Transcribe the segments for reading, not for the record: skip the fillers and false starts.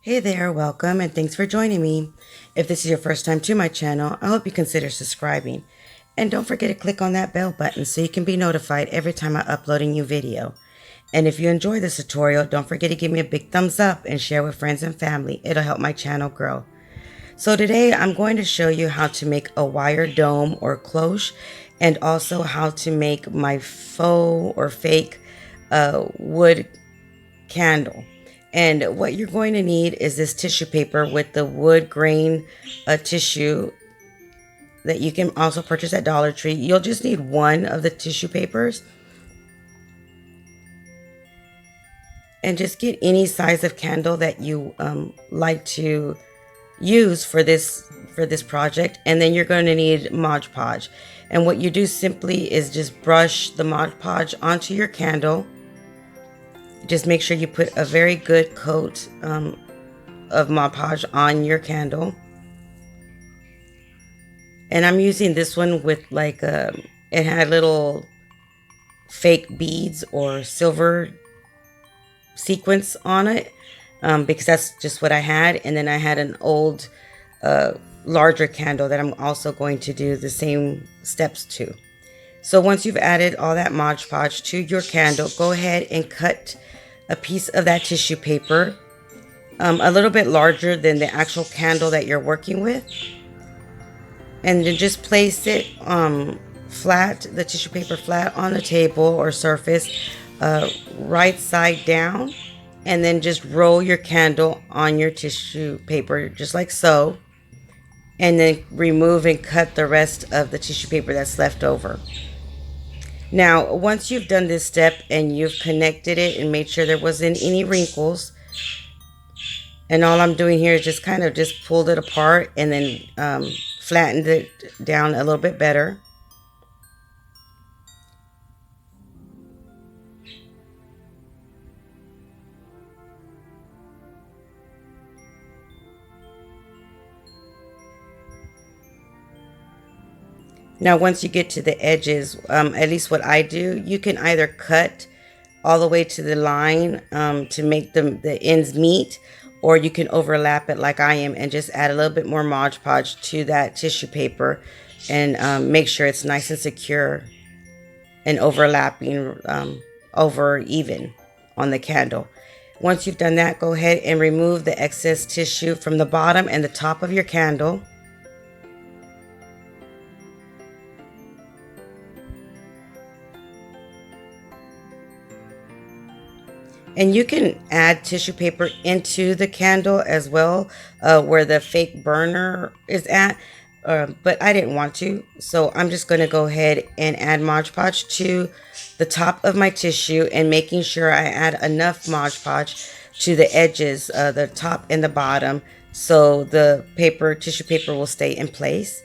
Hey there, welcome, and thanks for joining me. If this is your first time to my channel, I hope you consider subscribing. And don't forget to click on that bell button so you can be notified every time I upload a new video. And if you enjoy this tutorial, don't forget to give me a big thumbs up and share with friends and family. It'll help my channel grow. So today I'm going to show you how to make a wire dome or cloche, and also how to make my faux or fake wood candle. And what you're going to need is this tissue paper with the wood grain tissue that you can also purchase at Dollar Tree. You'll just need one of the tissue papers. And just get any size of candle that you like to use for this project. And then you're going to need Mod Podge. And what you do simply is just brush the Mod Podge onto your candle. Just make sure you put a very good coat of Mod Podge on your candle. And I'm using this one with like it had little fake beads or silver sequence on it, because that's just what I had. And then I had an old larger candle that I'm also going to do the same steps to. So once you've added all that Mod Podge to your candle, go ahead and cut a piece of that tissue paper a little bit larger than the actual candle that you're working with, and then just place it flat, the tissue paper flat on the table or surface, right side down, and then just roll your candle on your tissue paper just like so, and then remove and cut the rest of the tissue paper that's left over. Now, once you've done this step and you've connected it and made sure there wasn't any wrinkles, and all I'm doing here is just kind of just pulled it apart and then flattened it down a little bit better. Now, once you get to the edges, at least what I do, you can either cut all the way to the line to make the ends meet, or you can overlap it like I am and just add a little bit more Mod Podge to that tissue paper and make sure it's nice and secure and overlapping over even on the candle. Once you've done that, go ahead and remove the excess tissue from the bottom and the top of your candle. And you can add tissue paper into the candle as well, where the fake burner is at, but I didn't want to, so I'm just going to go ahead and add Mod Podge to the top of my tissue, and making sure I add enough Mod Podge to the edges, the top and the bottom, so the tissue paper will stay in place.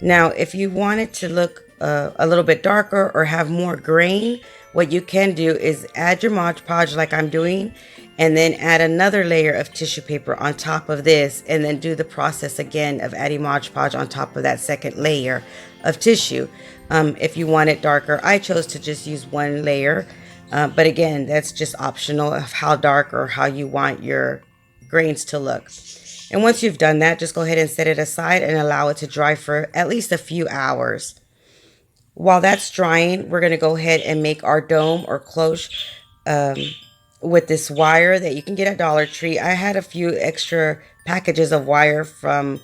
Now, if you want it to look a little bit darker or have more grain, what you can do is add your Mod Podge like I'm doing, and then add another layer of tissue paper on top of this, and then do the process again of adding Mod Podge on top of that second layer of tissue. If you want it darker, I chose to just use one layer, but again, that's just optional of how dark or how you want your grains to look. And once you've done that, just go ahead and set it aside and allow it to dry for at least a few hours. While that's drying, we're going to go ahead and make our dome or cloche with this wire that you can get at Dollar Tree. I had a few extra packages of wire from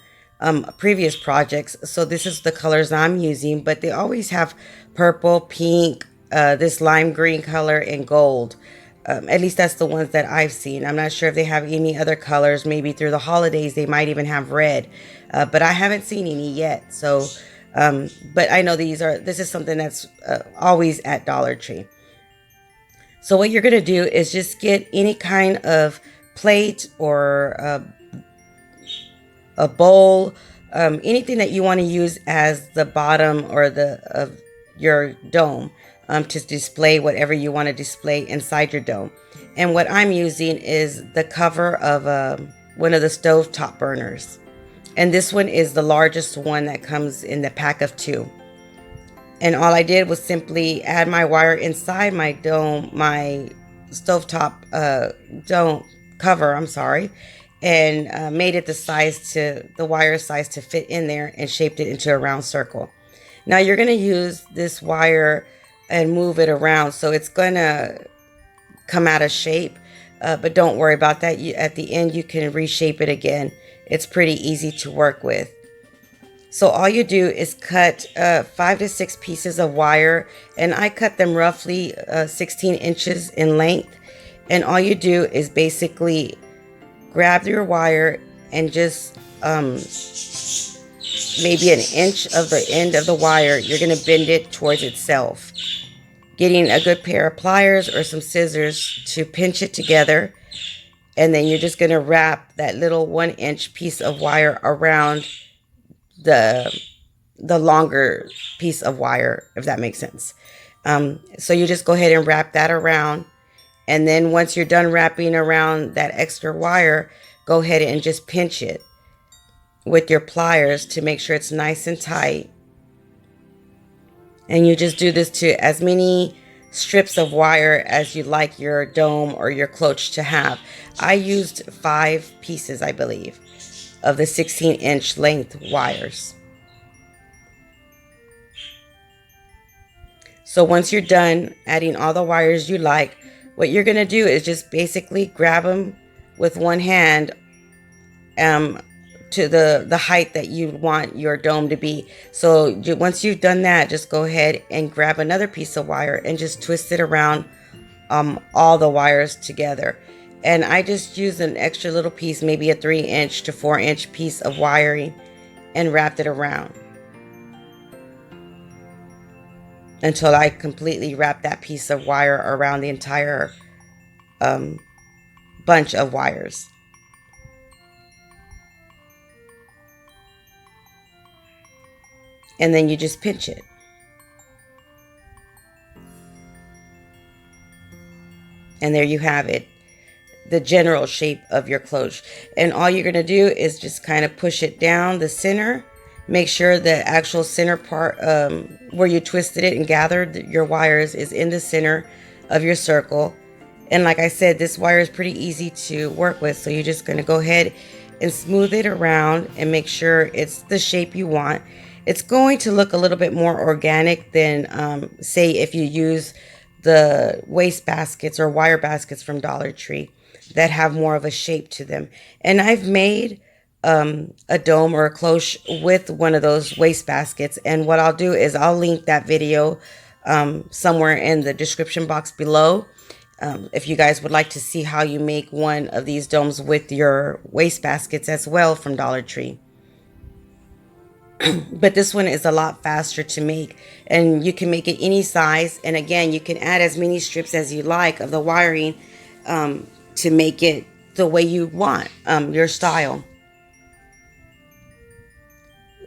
previous projects, so this is the colors I'm using, but they always have purple, pink, this lime green color, and gold. At least that's the ones that I've seen. I'm not sure if they have any other colors. Maybe through the holidays they might even have red, but I haven't seen any yet. So but I know this is something that's always at Dollar Tree. So what you're going to do is just get any kind of plate or a bowl, anything that you want to use as the bottom or of your dome, to display whatever you want to display inside your dome. And what I'm using is the cover of one of the stovetop burners. And this one is the largest one that comes in the pack of 2. And all I did was simply add my wire inside my dome, my stovetop dome cover, and made it the wire size to fit in there, and shaped it into a round circle. Now you're going to use this wire and move it around, so it's going to come out of shape, but don't worry about that. At the end, you can reshape it again. It's pretty easy to work with. So all you do is cut 5 to 6 pieces of wire, and I cut them roughly 16 inches in length. And all you do is basically grab your wire and just maybe an inch of the end of the wire, you're going to bend it towards itself. Getting a good pair of pliers or some scissors to pinch it together. And then you're just going to wrap that little 1-inch piece of wire around the longer piece of wire, if that makes sense. So you just go ahead and wrap that around. And then once you're done wrapping around that extra wire, go ahead and just pinch it with your pliers to make sure it's nice and tight. And you just do this to as many strips of wire as you like your dome or your cloche to have. I used 5 pieces, I believe, of the 16-inch length wires. So once you're done adding all the wires you like, what you're going to do is just basically grab them with one hand to the height that you want your dome to be. So once you've done that, just go ahead and grab another piece of wire and just twist it around all the wires together. And I just used an extra little piece, maybe a 3-inch to 4-inch piece of wiring, and wrapped it around until I completely wrapped that piece of wire around the entire bunch of wires. And then you just pinch it. And there you have it, the general shape of your cloche. And all you're going to do is just kind of push it down the center. Make sure the actual center part where you twisted it and gathered your wires is in the center of your circle. And like I said, this wire is pretty easy to work with. So you're just going to go ahead and smooth it around and make sure it's the shape you want. It's going to look a little bit more organic than, say, if you use the waste baskets or wire baskets from Dollar Tree that have more of a shape to them. And I've made a dome or a cloche with one of those waste baskets. And what I'll do is I'll link that video somewhere in the description box below. If you guys would like to see how you make one of these domes with your waste baskets as well from Dollar Tree. But this one is a lot faster to make, and you can make it any size. And again, you can add as many strips as you like of the wiring to make it the way you want, your style.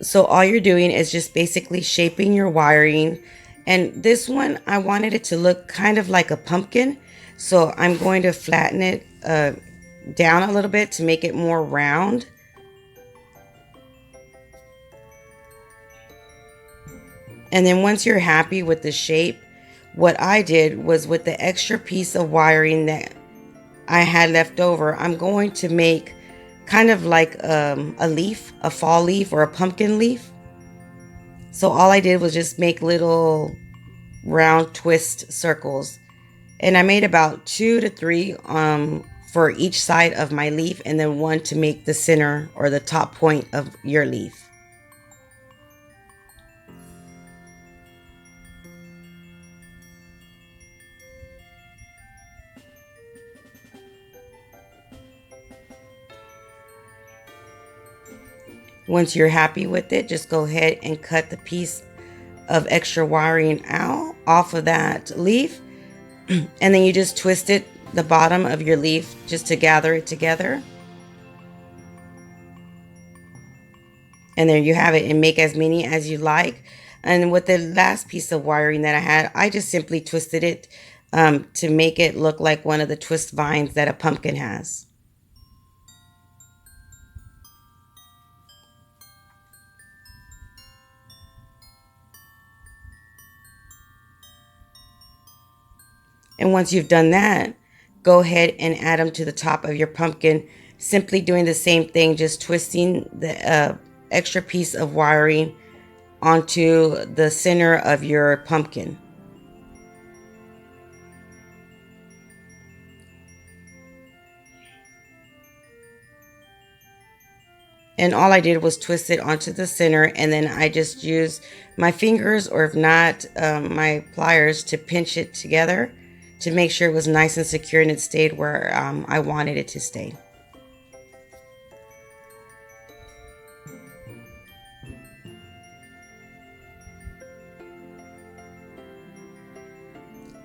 So all you're doing is just basically shaping your wiring. And this one, I wanted it to look kind of like a pumpkin. So I'm going to flatten it down a little bit to make it more round. And then once you're happy with the shape, what I did was with the extra piece of wiring that I had left over, I'm going to make kind of like a leaf, a fall leaf or a pumpkin leaf. So all I did was just make little round twist circles. And I made about 2 to 3 for each side of my leaf, and then 1 to make the center or the top point of your leaf. Once you're happy with it, just go ahead and cut the piece of extra wiring out off of that leaf. And then you just twist it, the bottom of your leaf, just to gather it together. And there you have it, and make as many as you like. And with the last piece of wiring that I had, I just simply twisted it to make it look like one of the twist vines that a pumpkin has. And once you've done that, go ahead and add them to the top of your pumpkin simply doing the same thing, just twisting the extra piece of wiring onto the center of your pumpkin. And all I did was twist it onto the center, and then I just used my fingers, or if not, my pliers, to pinch it together to make sure it was nice and secure and it stayed where I wanted it to stay.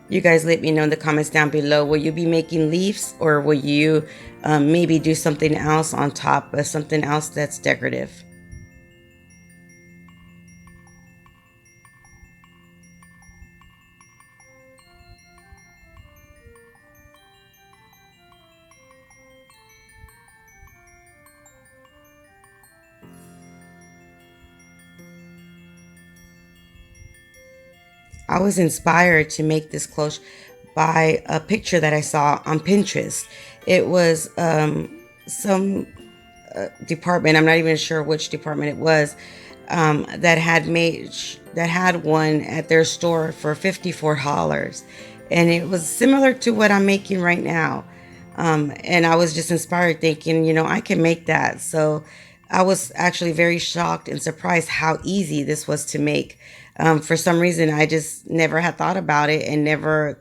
You guys let me know in the comments down below. Will you be making leaves, or will you maybe do something else on top, something else that's decorative? I was inspired to make this cloche by a picture that I saw on Pinterest. It was some department, I'm not even sure which department it was, that had one at their store for $54, and it was similar to what I'm making right now. And I was just inspired, thinking, I can make that. So I was actually very shocked and surprised how easy this was to make. For some reason, I just never had thought about it, and never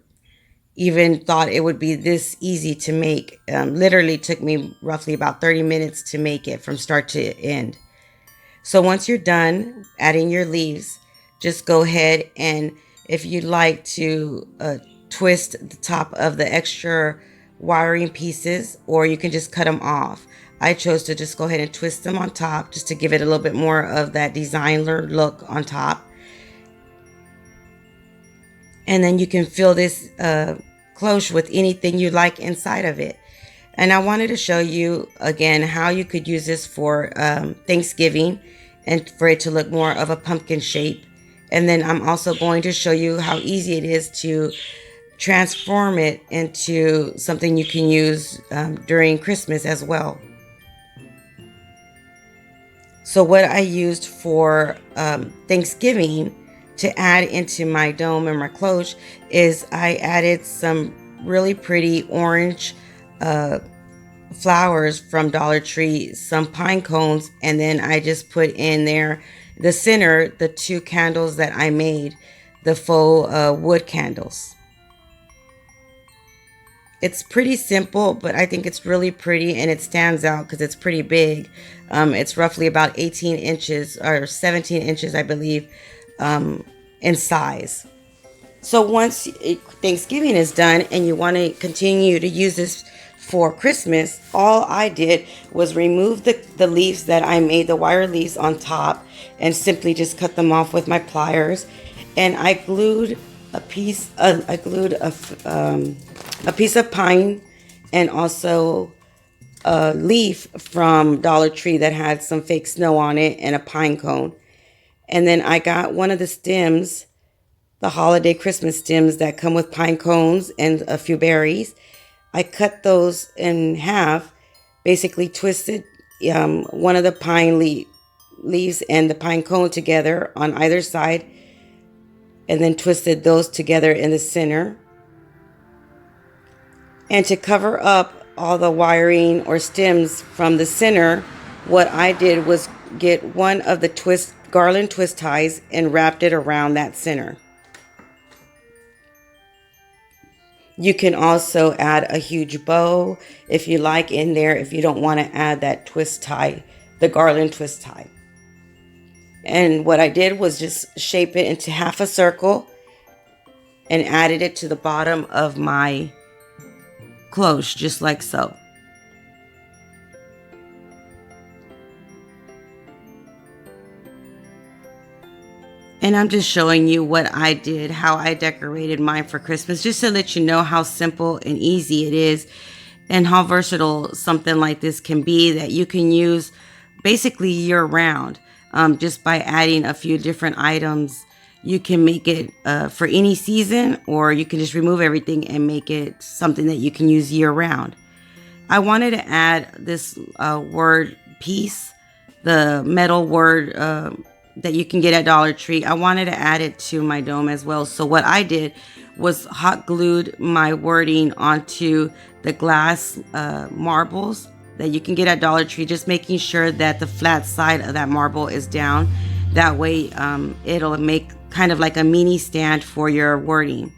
even thought it would be this easy to make. Literally took me roughly about 30 minutes to make it from start to end. So once you're done adding your leaves, just go ahead, and if you'd like to twist the top of the extra wiring pieces, or you can just cut them off. I chose to just go ahead and twist them on top, just to give it a little bit more of that designer look on top. And then you can fill this cloche with anything you like inside of it. And I wanted to show you again how you could use this for Thanksgiving, and for it to look more of a pumpkin shape. And then I'm also going to show you how easy it is to transform it into something you can use during Christmas as well. So what I used for Thanksgiving to add into my dome and my cloche is I added some really pretty orange flowers from Dollar Tree, some pine cones, and then I just put in there the center, the two candles that I made, the faux wood candles. It's pretty simple, but I think it's really pretty, and it stands out because it's pretty big. It's roughly about 18 inches or 17 inches, I believe, in size. So once Thanksgiving is done and you want to continue to use this for Christmas, all I did was remove the leaves that I made, the wire leaves on top, and simply just cut them off with my pliers. And I glued a piece of pine, and also a leaf from Dollar Tree that had some fake snow on it, and a pine cone. And then I got one of the stems, the holiday Christmas stems that come with pine cones and a few berries. I cut those in half, basically twisted one of the pine leaves and the pine cone together on either side, and then twisted those together in the center. And to cover up all the wiring or stems from the center, what I did was get one of the garland twist ties and wrapped it around that center. You can also add a huge bow if you like in there, if you don't want to add that twist tie, the garland twist tie. And what I did was just shape it into half a circle and added it to the bottom of my cloche, just like so. And I'm just showing you what I did, how I decorated mine for Christmas, just to let you know how simple and easy it is, and how versatile something like this can be, that you can use basically year round. Just by adding a few different items, you can make it for any season, or you can just remove everything and make it something that you can use year round. I wanted to add this word piece, the metal word that you can get at Dollar Tree. I wanted to add it to my dome as well. So what I did was hot glued my wording onto the glass marbles that you can get at Dollar Tree, just making sure that the flat side of that marble is down. That way it'll make kind of like a mini stand for your wording.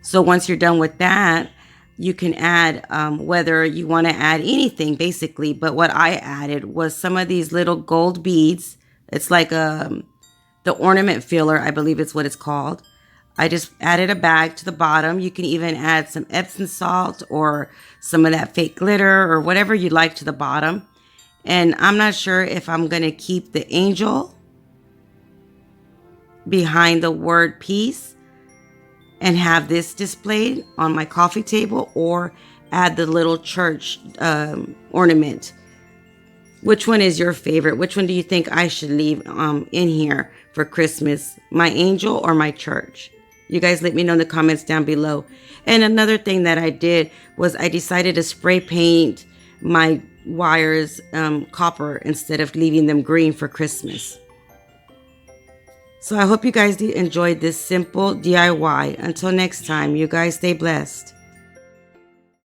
So once you're done with that, you can add whether you want to add anything basically. But what I added was some of these little gold beads. It's like the ornament filler, I believe it's what it's called. I just added a bag to the bottom. You can even add some Epsom salt or some of that fake glitter or whatever you like to the bottom. And I'm not sure if I'm going to keep the angel behind the word piece and have this displayed on my coffee table, or add the little church ornament. Which one is your favorite? Which one do you think I should leave in here for Christmas? My angel or my church? You guys let me know in the comments down below. And another thing that I did was I decided to spray paint my wires copper instead of leaving them green for Christmas. So I hope you guys enjoyed this simple DIY. Until next time, you guys stay blessed.